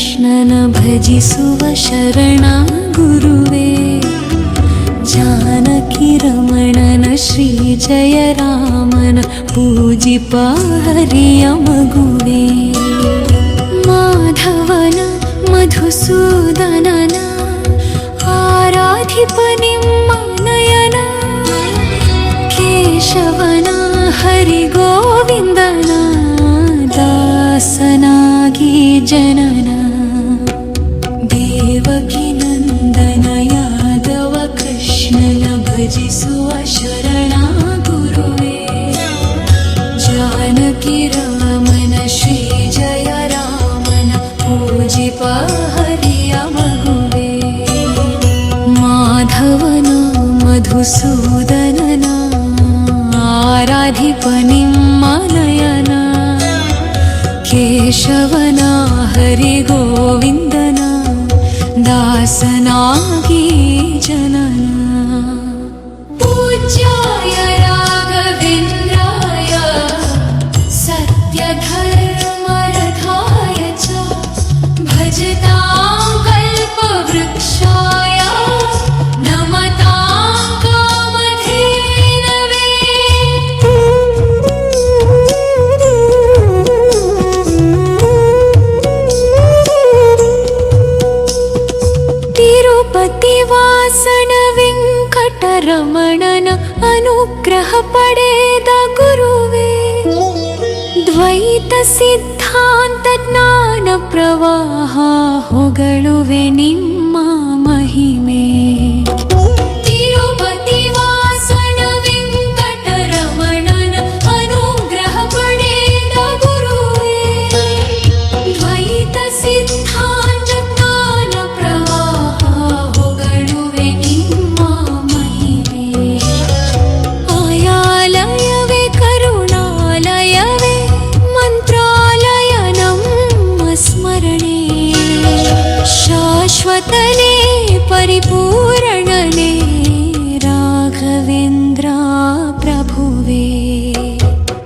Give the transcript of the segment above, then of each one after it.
ಕೃಷ್ಣನ ಭಜಿಸುವ ಶರಣ ಗುರುವೇ, ಜಾನಕಿ ರಮಣನ ಶ್ರೀ ಜಯ ರಾಮನ ಪೂಜಿಪ ಹರಿಯ ಮಗುವೇ, ಮಾಧವನ ಮಧುಸೂದನನ ಆರಾಧಿಪ ನಿಮ್ಮ ನಯನ, ಕೇಶವನ ಹರಿ ಗೋವಿಂದನ ದಾಸನಾಗಿ ಜನನ, ದೇವಕಿ ನಂದನ ಯಾದವ ಕೃಷ್ಣನ ಭಜಿಸುವ ಶರಣ ಗುರುವೇ, ಜಾನಕಿ ರಾಮನ ಶ್ರೀ ಜಯ ರಾಮನ ಪೂಜಿಪ ಹರಿಯ ಮಗುವೇ, ಮಾಧವನ ಮಧುಸೂದನನ ಆರಾಧಿಪ ನಿಮ್ಮ ನಯನ, ಕೇಶವನ ಹರಿ ಗೋವಿಂದನ ದಾಸನಾಗಿ ಜನನ, ಪೂಜ್ಯಾಯ ರಾಘವೇಂದ್ರಾಯ ಸತ್ಯಧರ್ಮರಥಾಯ ಚ ಭಜತಾಂ ಕಲ್ಪವೃಕ್ಷಾಯ ನಮತಾಂ ಕಾಮಧೇನವೇ. ತಿರುಪತಿ ವಾಸನ ವೆಂಕಟರಮಣನ ಅನುಗ್ರಹ ಪಡೆದ ಗುರುವೇ, ದ್ವೈತ ಸಿದ್ಧಾಂತ ಜ್ಞಾನ ಪ್ರವಾಹ ಹೊಗಳುವೆ ನಿಮ್ಮ ಮಹಿಮೆ, ತಿರುಪತಿ ವಾಸನ ವೆಂಕಟರಮಣನ ಅನುಗ್ರಹ ಪಡೆದ ಗುರುವೇ, ದ್ವೈತ ಸಿದ್ಧಾಂತ ಜ್ಞಾನ ಪ್ರವಾಹ ಹೊಗಳುವೆ ನಿಮ್ಮ ಮಹಿಮೆ, ಆಯಾಲಯವೇ ಕರುಣಾಲಯವೇ ಮಂತ್ರಾಲಯ ನಮ್ಮ ಸ್ಮರಣೆ, ಶಾಶ್ವತನೇ ಪರಿಪೂರಣನೇ ರಾಘವೇಂದ್ರ ಪ್ರಭುವೇ,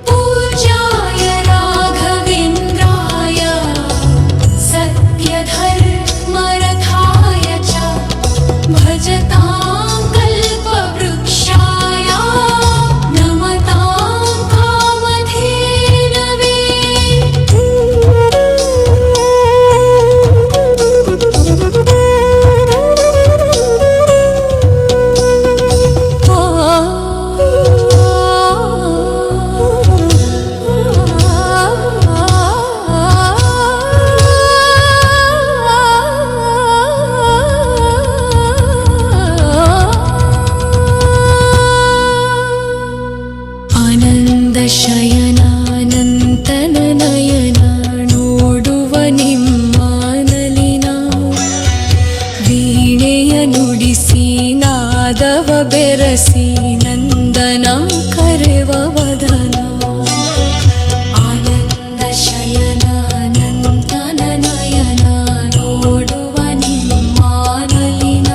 ಪೂಜ್ಯಾಯ ರಾಘವೇಂದ್ರಾಯ ಸತ್ಯಧರ್ಮರಥಾಯ ಚ ಭಜತಾಂ ಕಲ್ಪವೃಕ್ಷಾಯ ನಮತಾಂ ಕಾಮಧೇನವೇ. ಆನಂದ ಶಯನಾನಂತನ ನಯನ ನೋಡುವ ನಿಮ್ಮ ನಲಿನ, ವೀಣೆಯ ನುಡಿಸಿ ನಾದವ ಬೆರಸಿ ನಂದನ ಕರೆವ ವದನ, ಆನಂದ ಶಯನಾನಂತನ ನಯನ ನೋಡುವ ನಿಮ್ಮ ನಲಿನ,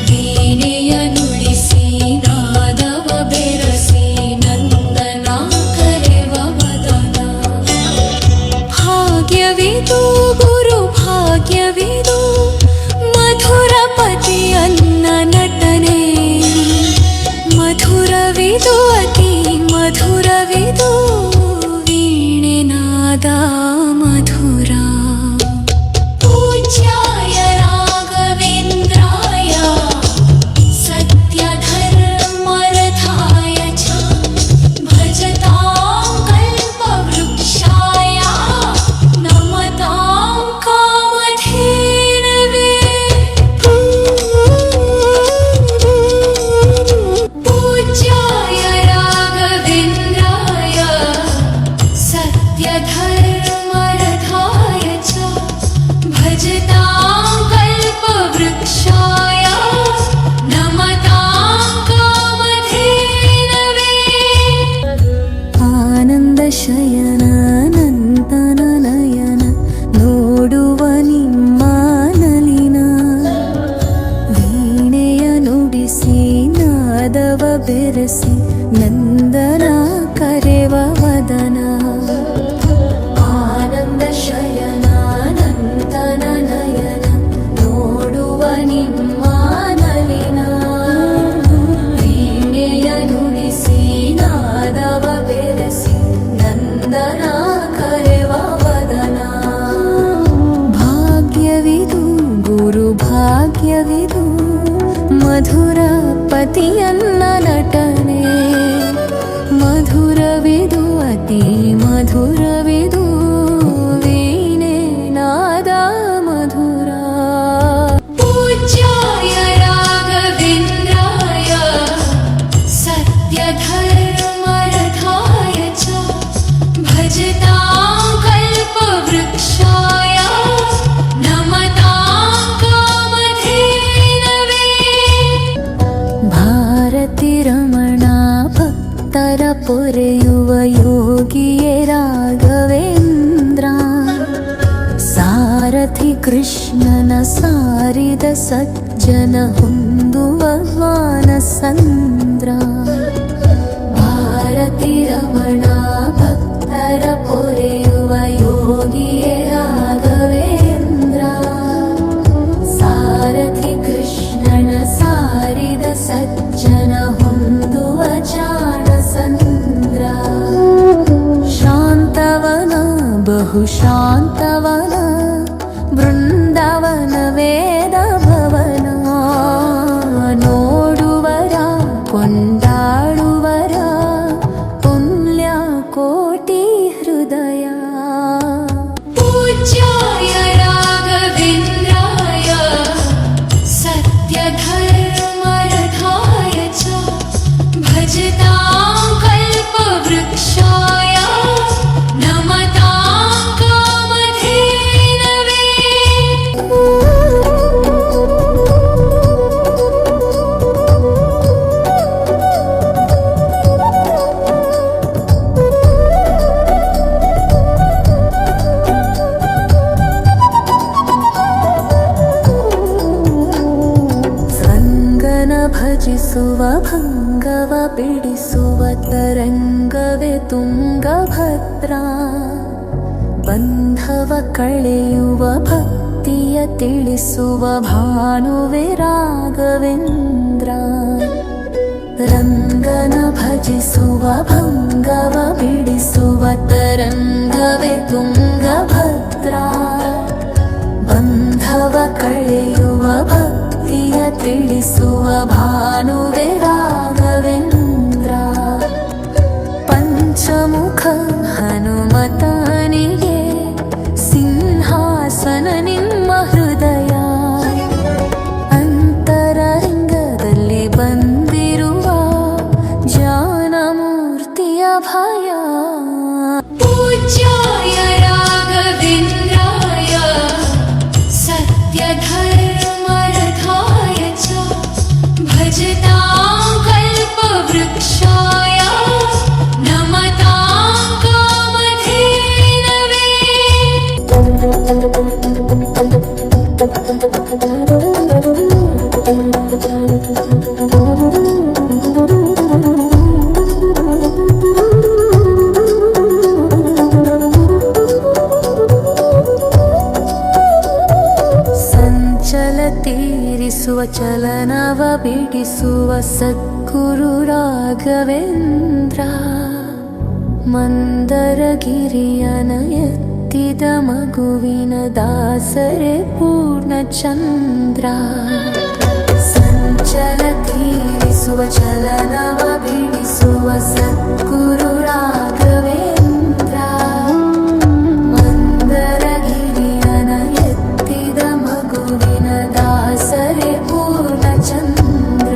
ವೀಣೆಯ ನುಡಿಸಿ ನಾದವ ಬೆರಸಿ ನಂದನ ಕರೆವ ವದನ, ಭಾಗ್ಯವಿದು ಗುರು ಭಾಗ್ಯವಿದು ಮಧುರಪತಿಯನ್ನ ನಟನೆ, ಕಾವ್ಯವಿದು ಮಧುರ ಪತಿಯನ್ನ ನಟನೆ ಮಧುರವಿದು ಅತಿ ಮಧುರವಿದು ವೀಣೆ ನಾದ ಮಧುರ ಪೂಜ್ಯಾಯ ರಾಘವೇಂದ್ರಾಯ ಸತ್ಯಧರ್ಮರಥಾಯ ಚ ಭಜತಾಂ ಕಲ್ಪವೃಕ್ಷಾಯ ನಮತಾಂ ಕಾಮಧೇನವೇ ಭಾರತಿ ರಮಣ ಭಕ್ತರ ಪೊರೆಯುವ ಯೋಗಿಯೇ ರಾಘವೇಂದ್ರ ಸಾರಥಿ ಕೃಷ್ಣನ ಸಾರಿದ ಸಜ್ಜನ ಹೊಂದುವ ಮಾನಸಂದ್ರ ಭಾರತಿ ರಮಣ ಭಕ್ತರ ಪೊರೆಯುವ ಯೋಗಿಯೇ ರಾಘವೇಂದ್ರ ಸಾರಥಿ ಕೃಷ್ಣನ ಸಾರಿದ ಸಜ್ಜನ ಹೊಂದುವ ಜಾಣಸಂದ್ರ ಶಾಂತವನ ಬಹು ಶಾಂತವನ ಬೃಂದಾವನ ವೇದ ಭವನ ನೋಡುವರ ಕೊಂಡಾಡುವರ ಪುಣ್ಯ ಕೋಟಿ ಹೃದಯ ಪೂಜ್ಯಾಯ ರಾಘವೇಂದ್ರಾಯ ಸತ್ಯಧರ್ಮರಥಾಯ ಚ ಭಜತಾಂ ಕಲ್ಪವೃಕ್ಷಾಯ ನಮತಾಂ ಕಾಮಧೇನವೇ ಸಂಗನ ಭಜಿಸುವ ಭಂಗವ ಬಿಡಿಸುವ ತರಂಗವೇ ತುಂಗಭದ್ರ ಬಂಧವ ಕಳೆಯುವ ಭಕ್ತಿಯ ತಿಳಿಸುವ ಭಾನುವೆ ರಾಘವೇಂದ್ರ ರಂಗನ ಭಜಿಸುವ ಭಂಗವ ಬಿಡಿಸುವ ತರಂಗವೇ ತುಂಗಭದ್ರ ಬಂಧವ ಕಳೆಯುವ ಭಕ್ತಿಯ ತಿಳಿಸುವ ಭಾನುವೆ ರಾಘವೇಂದ್ರ ಪಂಚಮುಖ ಹನುಮತನಿಗೆ ಸಿಂಹಾಸನ ನಿಮ್ಮ ಹೃದಯ ಅಂತರಂಗದಲ್ಲಿ ಬಂದಿರುವ ಜಾನಮೂರ್ತಿಯ ಭಯ ಪೂಜ್ಯಾಯ ರಾಘವೇಂದ್ರಾಯ ಸತ್ಯಧರ್ಮರಥಾಯ ಚ ಭಜತಾಂ ಕಲ್ಪವೃಕ್ಷಾಯ ನಮತಾಂ ಕಾಮಧೇನವೇ ಸಂಚಲ ತೀರಿಸುವ ಚಲನವ ಬಿಡಿಸುವ ಸದ್ಗುರು ರಾಘವೇಂದ್ರ ಮಂದರಗಿರಿಯನ ಎತ್ತಿದ ಮಗುವಿನ ದಾಸರೆ ಪೂರ್ಣಚಂದ್ರ ಸಂಚಲ ತೀರಿಸುವ ಚಲನವ ಬಿಡಿಸುವ ಸದ್ಗುರು ರಾಘವೇಂದ್ರ ಮಂದರಗಿರಿಯನ ಎತ್ತಿದ ಮಗುವಿನ ದಾಸರೆ ಪೂರ್ಣಚಂದ್ರ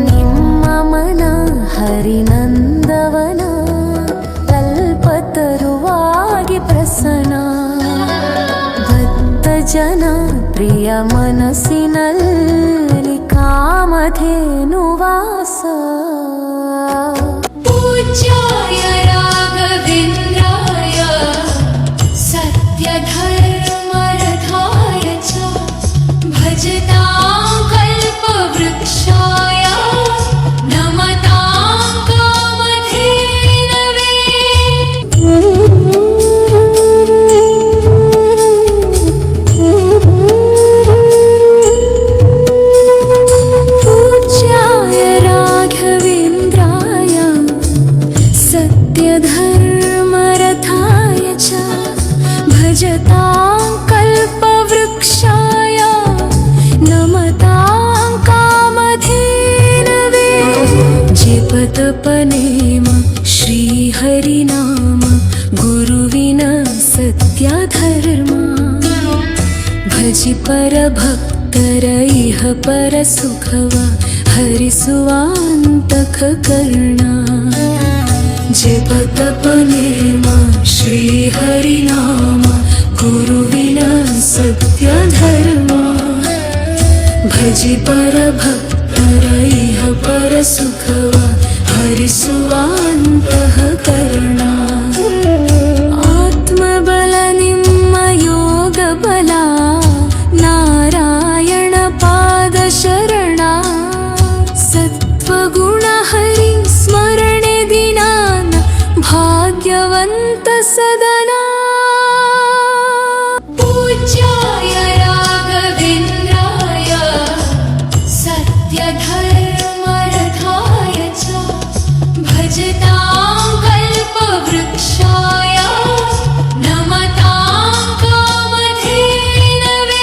ನಿಮ್ಮ ಮನ ಹರಿನಂದವನ ಕಲ್ಪತರುವಾಗಿ ಪ್ರಸನ್ನ ಭಕ್ತ ಜನ ಪ್ರಿಯ ಮನಸ್ಸಿನಲ್ಲಿ ಕಾಮಧೇನು ವಾಸ ಪೂಜ್ಯಾಯ ರಾಘವೇಂದ್ರಾಯ ಸತ್ಯಧರ್ಮರಥಾಯ ಚ ಭಜತಾಂ ಕಲ್ಪವೃಕ್ಷಾಯ ನಮತಾಂ ಕಾಮಧೇನವೇ ಪೂಜ್ಯಾಯ ರಾಘವೇಂದ್ರಾಯ सत्यधर्मरथाय च भजतां कल्पवृक्षाय ಜಪತಪನೇಮ ಶ್ರೀಹರಿನಾಮ ಗುರುವಿನ ಸತ್ಯ ಧರ್ಮ ಭಜಿ ಪರಭಕ್ತರ ಇಹ ಪರ ಸುಖವ ಹರಿಸುವ ಅಂತಃ ಕರ್ಣ ಜಪತಪನೇಮ ಶ್ರೀಹರಿನಾಮ ಗುರುವಿನ ಸತ್ಯ ಧರ್ಮ ಭಜಿ ಪರಭಕ್ತರ ಇಹ ಪರ ಸುಖವ ಹರಿಸುವ ಅಂತಃ ಕರ್ಣ ಆತ್ಮಬಲ ನಿಮ್ಮ ಯೋಗ ಬಲ ನಾರಾಯಣ ಪಾದ ಶರಣ ಸತ್ವಗುಣ ಹರಿ ಸ್ಮರಣೆ ದಿನಾನ ಭಾಗ್ಯವಂತ ಸದನ ಪೂಜ್ಯಾಯ ರಾಘವೇಂದ್ರಾಯ ಸತ್ಯಧರ್ಮರಥಾಯ ಚ ಭಜತಾಂ ಕಲ್ಪವೃಕ್ಷಾಯ ನಮತಾಂ ಕಾಮಧೇನವೇ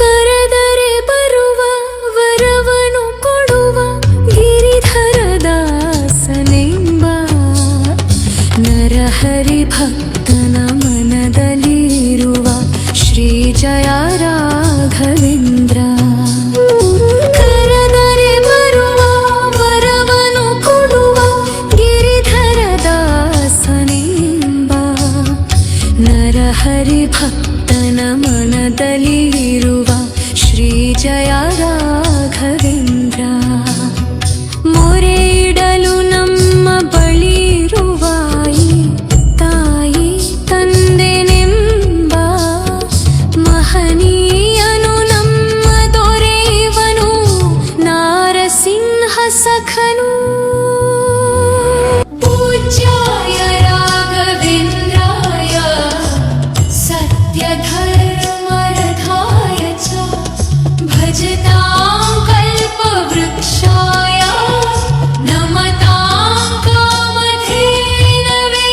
ಕರೆದರೆ ಬರುವ ವರವನು ಕೊಡುವ ಗಿರಿಧರ ದಾಸನೆಂಬ ನರಹರಿ ಭಕ್ತನ ಮನದಲ್ಲಿರುವ ಶ್ರೀ ಜಯ ರಾಘವೇಂದ್ರ ಕರೆದರೆ ಬರುವ ವರವನು ಕೊಡುವ ಗಿರಿಧರ ದಾಸನೆಂಬ ನರಹರಿ ಭಕ್ತನ ಮನದಲ್ಲಿರುವ ಶ್ರೀ ಜಯ ರಾಘವೇಂದ್ರ ಮೊರೆ ಇಡಲು ನಮ್ಮ ಬಳಿರುವ ಈ ತಾಯಿ ತಂದೆನೆಂಬ ಮಹನೀಯನು ನಮ್ಮ ದೊರೆಯವನು ನಾರಸಿಂಹ ಸಖನು ಪೂಜ್ಯಾಯ ರಾಘವೇಂದ್ರಾಯ ಸತ್ಯಧರ್ಮರಥಾಯ ಚ ಭಜತಾಂ ಕಲ್ಪವೃಕ್ಷಾಯ ನಮತಾಂ ಕಾಮಧೇನವೇ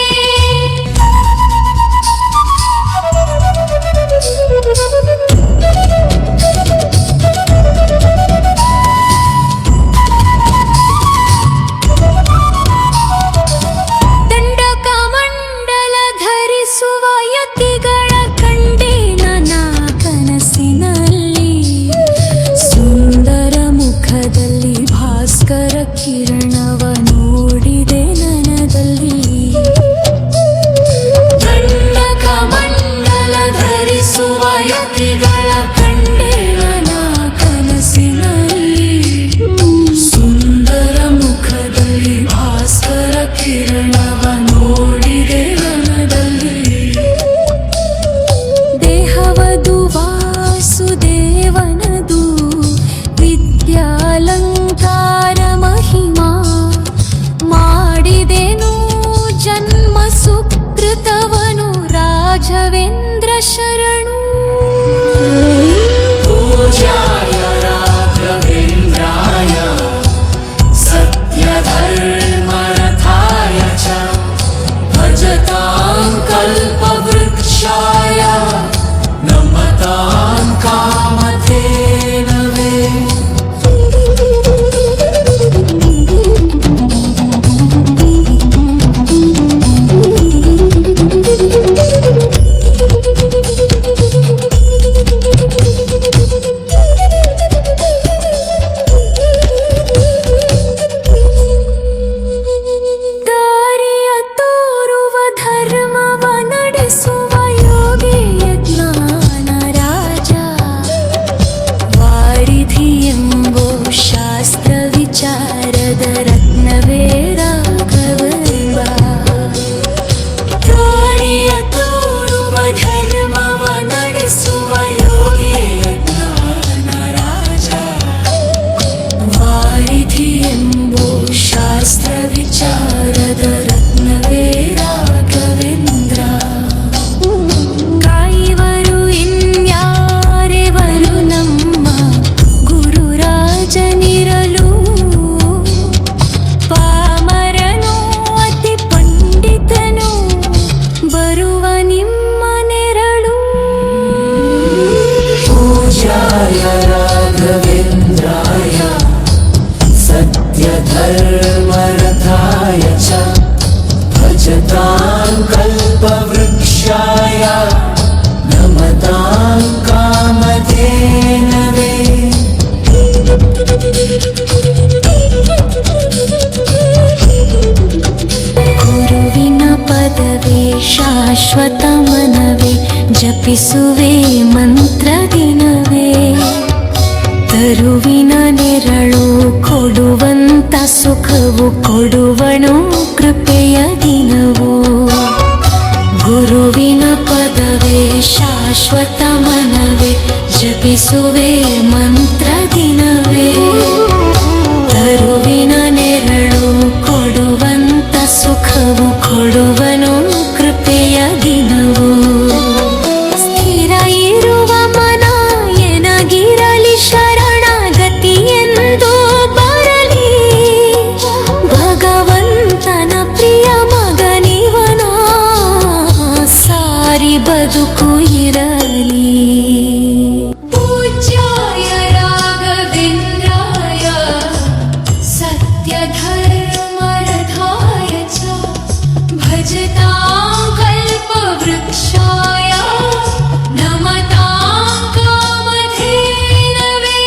ದಂಡಕ ಮಂಡಲ ಧರಿಸುವ ಯತಿಗಳ ಕಂಡೆ ನನ್ನ ಕನಸಿನಲ್ಲಿ ಸುಂದರ ಮುಖದಲ್ಲಿ ಭಾಸ್ಕರ ಕಿರಣವ ನೋಡಿದೆ ನನದಲ್ಲಿ ದಂಡಕ ಮಂಡಲ ಧರಿಸುವ ಯತಿಗಳ ಕಂಡೆ ನನ್ನ ಕನಸಿನಲ್ಲಿ ಸುಂದರ ಮುಖದಲ್ಲಿ ಭಾಸ್ಕರ ಕಿರಣವ ನೋಡಿದೆ ನನದಲ್ಲಿ ದೇಹವದು ವಾಸುದೇವನದು ವಿದ್ಯಾಲಂಕಾರ ಮಹಿಮಾ ಮಾಡಿದೆನು ಜನ್ಮ ಸುಕೃತವನು ರಾಘವೇಂದ್ರ ಶರಣು ಪೂಜ್ಯಾಯ ರಾಘವೇಂದ್ರಾಯ ಸತ್ಯಧರ್ಮರಥಾಯ ಚ ಭಜತಾಂ ಶಾಶ್ವತ ಮನವೇ ಜಪಿಸುವೆ ಮಂತ್ರ ದಿನವೇ. ತರುವಿನ ನೆರಳು ಕೊಡುವಂತ ಸುಖವು ಕೊಡುವನು ಕೃಪೆಯ ದಿನವೂ. ಗುರುವಿನ ಪದವೇ ಶಾಶ್ವತ ಮನವೇ ಜಪಿಸುವೆ ಮಂತ್ರ ದಿನವೇ. ತರುವಿನ ನೆರಳು ಕೊಡುವಂತ ಸುಖವು ಕೊಡುವನು ಕೃಪೆಯ ದಿನವೂ. ಸ್ಥಿರ ಇರುವ ಮನ ಎನಗಿರಲಿ ಶರಣಾಗತಿ ಎಂದು ಬರಲಿ. ಭಗವಂತನ ಪ್ರಿಯ ಮಗನಿವನ ಸಾರಿ ಬದುಕು ಇರಲಿ. ಪೂಜ್ಯಾಯ ರಾಘವೇಂದ್ರಾಯ ಸತ್ಯ ಧರ್ಮರಥಾಯ ಚ ಭಜತಾಂ ಕಲ್ಪವೃಕ್ಷಾಯ ನಮತಾಂ ಕಾಮಧೇನವೇ.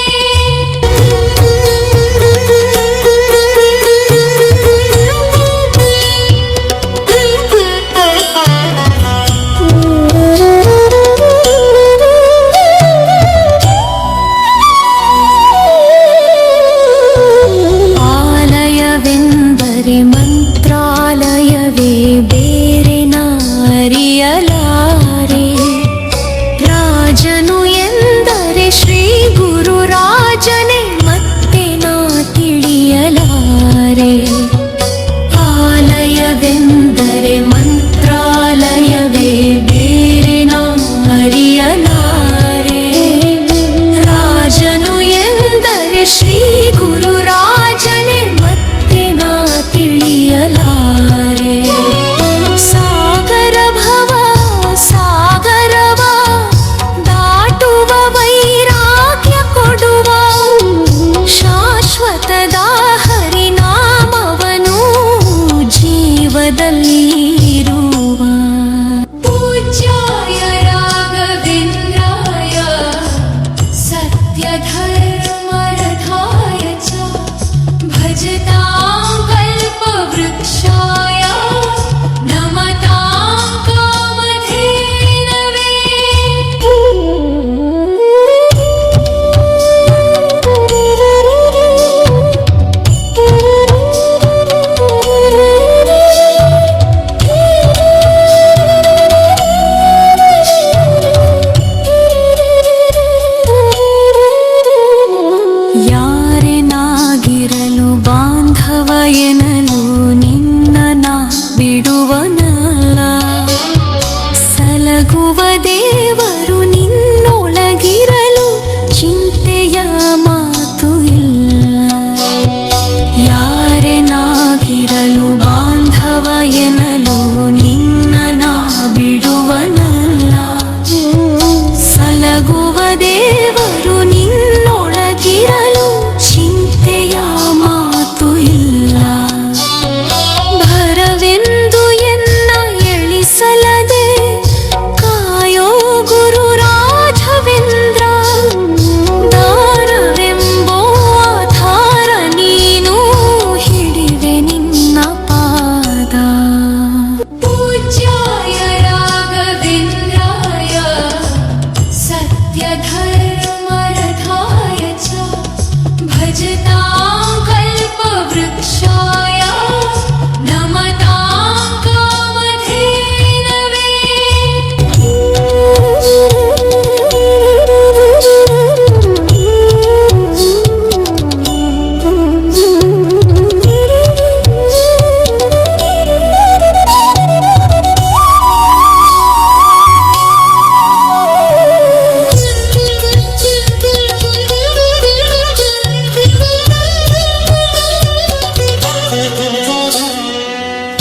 ಆಲಯವೆಂದರೆ ಮಂತ್ರಾಲಯವೇ ಬೇರೆ ನಾರಿಯಲಾರೆ. ರಾಜನು ಎಂದರೆ ಶ್ರೀ ಗುರು ರಾಜನೇ ಮತ್ತೆ ನಾ ತಿಳಿಯಲಾರೆ. ಆಲಯವೆಂದರೆ ಮಂತ್ರಾಲಯವೇ ಬೇರೆ ನಾರಿಯಲಾರೆ. ರಾಜನು ಎಂದರೆ ಶ್ರೀ ಗುರು ರಾಜನೇ ಮತ್ತೆ ನಾ ತಿಳಿಯಲಾರೆ. ಸಾಗರ ಭವ ಸಾಗರವ ದಾಟುವ ವೈರಾಗ್ಯ ಕೊಡುವ ಶಾಶ್ವತದ ಹರಿನಾಮವನು ಜೀವದಲ್ಲಿ ಇರುವ. ಪೂಜ್ಯಾಯ ರಾಘವೇಂದ್ರಾಯ ಸತ್ಯ ಧರ್ಮರಥಾಯ ಚ ಭಜತಾಂ ಕಲ್ಪವೃಕ್ಷಾಯ ನಮತಾಂ ಕಾಮಧೇನವೇ. ಯಾರೆನಾಗಿರಲು ಬಾಂಧವ ಎನಲು ನಿನ್ನ ನಾ ಬಿಡುವನಲ್ಲ. ಸಲಗುವ ದೇವರು ನಿನ್ನೊಳಗಿರಲು ಚಿಂತೆಯ ಮಾತು ಇಲ್ಲ. ಯಾರೆನಾಗಿರಲು ಬಾಂಧವ ಎನಲು ನಿನ್ನ ನಾ ಬಿಡುವನಲ್ಲ. ಸಲಗುವ ದೇವರು ನಿನ್ನೊಳಗಿರಲು ಚಿಂತೆಯ ಮಾತು ಇಲ್ಲ. ಭರವೆಂದು ಎನ್ನ ಎಳಿಸಲದೆ ಕಾಯೋ ಗುರು ರಾಘವೇಂದ್ರ. ದಾರವೆಂಬೋ ಆಧಾರ ನೀನು ಹಿಡಿವೆ ನಿನ್ನ ಪಾದ. ಪೂಜ್ಯಾಯ ರಾಘವೇಂದ್ರಾಯ ಸತ್ಯ ಧರ್ಮರಥಾಯ ಚ ಭಜತಾಂ ಕಲ್ಪವೃಕ್ಷಾಯ ನಮತಾಂ ಕಾಮಧೇನವೇ.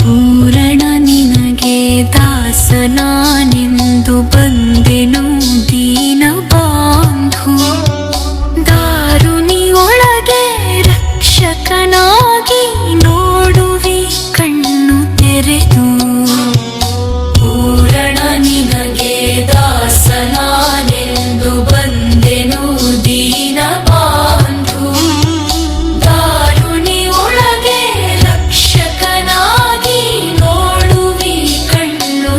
ಪೂರಣ ನಿನಗೆ ದಾಸನಾನೆಂದು ಬಂದೆನು ದೀನ ಬಾಂಧು. ದಾರುಣಿಯೊಳಗೆ ರಕ್ಷಕನಾಗಿ ನೋಡುವೆ ಕಣ್ಣು ತೆರೆದು. ಪೂರಣ ನಿನಗೆ ದಾಸನಾನೆಂದು ಬಂದೆನು ದೀನ ಬಾಂಧು. ದಾರುಣಿಯೊಳಗೆ ರಕ್ಷಕನಾಗಿ ನೋಡುವೆ ಕಣ್ಣು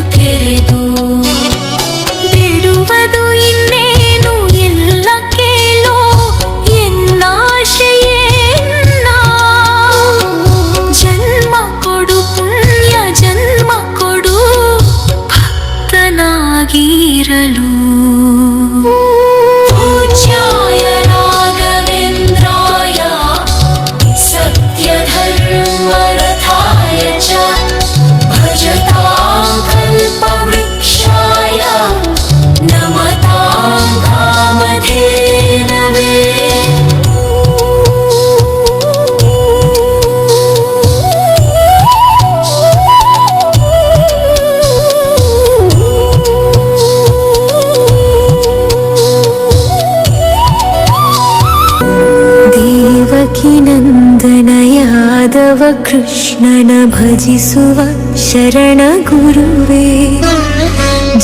ಕೃಷ್ಣನ ಭಜಿಸುವ ಶರಣ ಗುರುವೇ.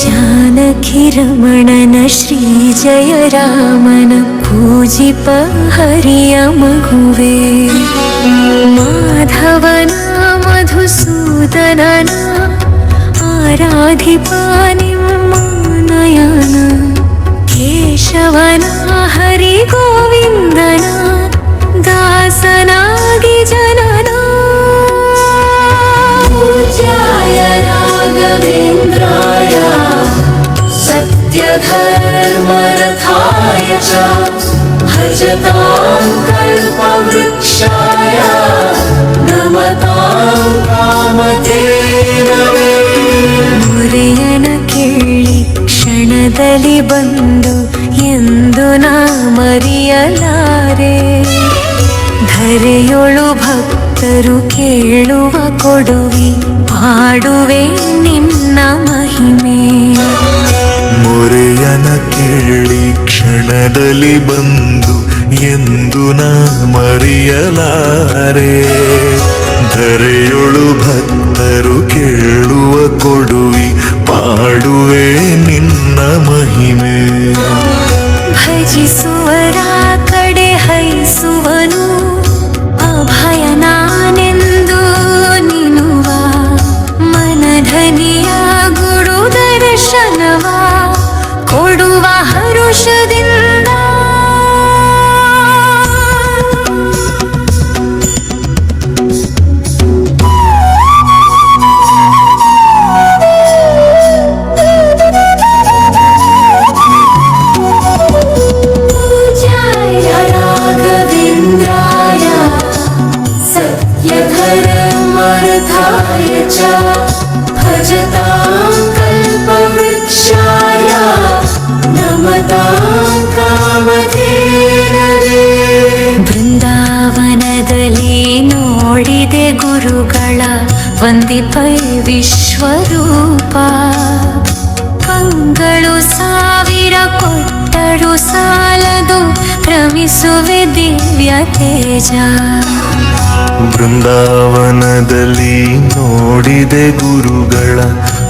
ಜಾನಕಿ ರಮಣನ ಶ್ರೀ ಜಯ ರಾಮನ ಪೂಜಿಪ ಹರಿಯ ಮಗುವೇ. ಮಾಧವನ ಮಧುಸೂದನನ ಆರಾಧಿಪ ನಿಮ್ಮ ನಯನ. ಕೇಶವನ ಹರಿ ಗೋವಿಂದನ ದಾಸನಾಗಿ ಜನನ. ಪೂಜ್ಯಾಯ ರಾಘವೇಂದ್ರಾಯ ಸತ್ಯಧರ್ಮರಥಾಯ ಚ ಭಜತಾಂ ಕಲ್ಪವೃಕ್ಷಾಯ ನಮತಾಂ ಕಾಮಧೇನವೇ. ಮೊರೆಯನ ಕೇಳಿ ಕ್ಷಣದಲ್ಲಿ ಬಂದು ಎಂದು ನಾ ಮರೆಯಲಾರೆ. ಧರೆಯೊಳು ಭಕ್ತರು ಕೇಳುವ ಕೊಡುವಿ ಪಾಡುವೆ ನಿನ್ನ ಮಹಿಮೆ. ಮೊರೆಯನ ಕೇಳಿ ಕ್ಷಣದಲ್ಲಿ ಬಂದು ಎಂದು ನಾ ಮರೆಯಲಾರೆ. ಧರೆಯೊಳು ಭಕ್ತರು ಕೇಳುವ ಕೊಡುವಿ ಪಾಡುವೆ ನಿನ್ನ ಮಹಿಮೆ. ಭಜಿಸುವರ ಕಡೆ ಹೈಸುವನು ಅಭಯನಾನೆಂದು ನಿನುವ. ಮನಧನಿಯ ಗುರು ದರ್ಶನವ ಕೊಡುವ ಹರುಷದಿಂದ. ಭಜತಾಂ ಕಲ್ಪವೃಕ್ಷಾಯ ನಮತಾಂ ಕಾಮಧೇನವೇ. ಬೃಂದಾವನದಲ್ಲಿ ನೋಡಿದೆ ಗುರುಗಳ ವಂದಿಪೈ ವಿಶ್ವರೂಪ. ಕಂಗಳು ಸಾವಿರ ಕೊಟ್ಟರು ಸಾಲದು ಕ್ರಮಿಸುವೆ ದಿವ್ಯ ತೇಜ. ಬೃಂದಾವನದಲ್ಲಿ ನೋಡಿದೆ ಗುರುಗಳ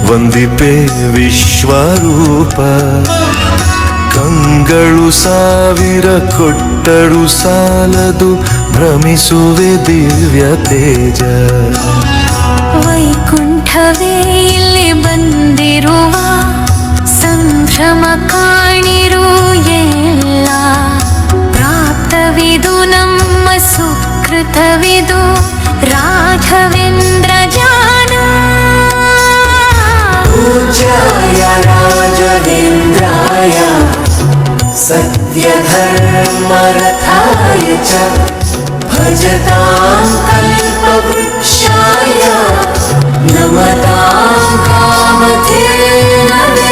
ವಂದಿಪೆ ವಿಶ್ವರೂಪ. ಕಂಗಳು ಸಾವಿರ ಕೊಟ್ಟರು ಸಾಲದು ಭ್ರಮಿಸುವೆ ದಿವ್ಯ ತೇಜ. ವೈಕುಂಠವೇ ಇಲ್ಲಿ ಬಂದಿರುವ ಸಂಭ್ರಮ ಕಾಣಿರು ಎಲ್ಲ. ಪ್ರಾಪ್ತವಿದು ನಮ್ಮ ಸುಕೃತವಿದು ರಾಘವೇಂದ್ರ ಜಾನ. ಪೂಜ್ಯಾಯ ರಾಘವೇಂದ್ರಾಯ ಸತ್ಯಧರ್ಮರಥಾಯ ಚ ಭಜತಾಂ ಕಲ್ಪವೃಕ್ಷಾಯ ನಮತಾಂ ಕಾಮಧೇನವೇ.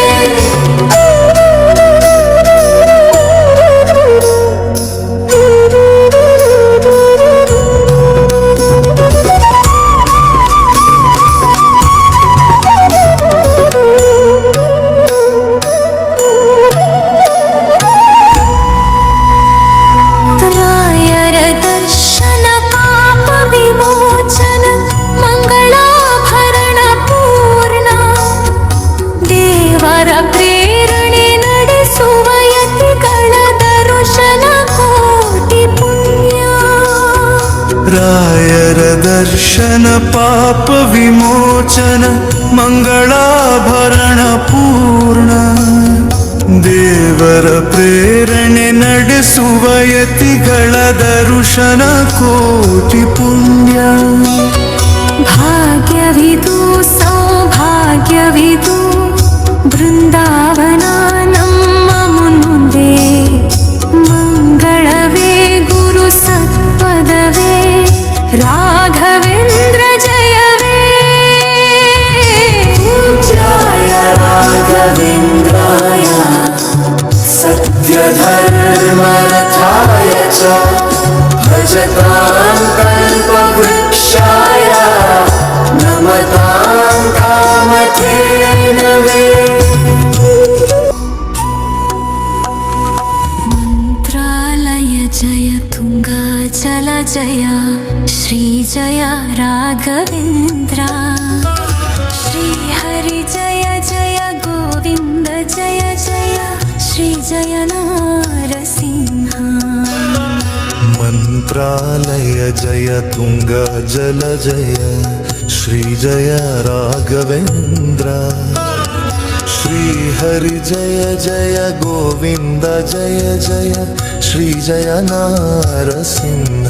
ರಾಯರ ದರ್ಶನ ಪಾಪ ವಿಮೋಚನ ಮಂಗಳಾಭರಣ ಪೂರ್ಣ. ದೇವರ ಪ್ರೇರಣೆ ನಡೆಸುವ ಯತಿಗಳ ದರ್ಶನ ಕೋಟಿ ಪುಣ್ಯ. ಭಾಗ್ಯವಿದು ಸೌಭಾಗ್ಯವಿದು ಬೃಂದಾವನ ನಮ್ಮ ಮುಂದೆ. ಮಂಗಳವೇ ಗುರು ಸತ್ಪದವೇ ರಾಘವೇಂದ್ರ ಜಯವೇ. ಪೂಜ್ಯಾಯ ರಾಘವೇಂದ್ರಾಯ ಸತ್ಯಧರ್ಮರಥಾಯ ಚ ಭಜತಾಂ ಕಲ್ಪವೃಕ್ಷಾಯ ನಮತಾಂ ಕಾಮಧೇನವೇ. प्रलय जय तुंग जल जय श्री जय राघवेंद्र श्री हरि जय जय गोविंद जय जय श्री जय नारसिंह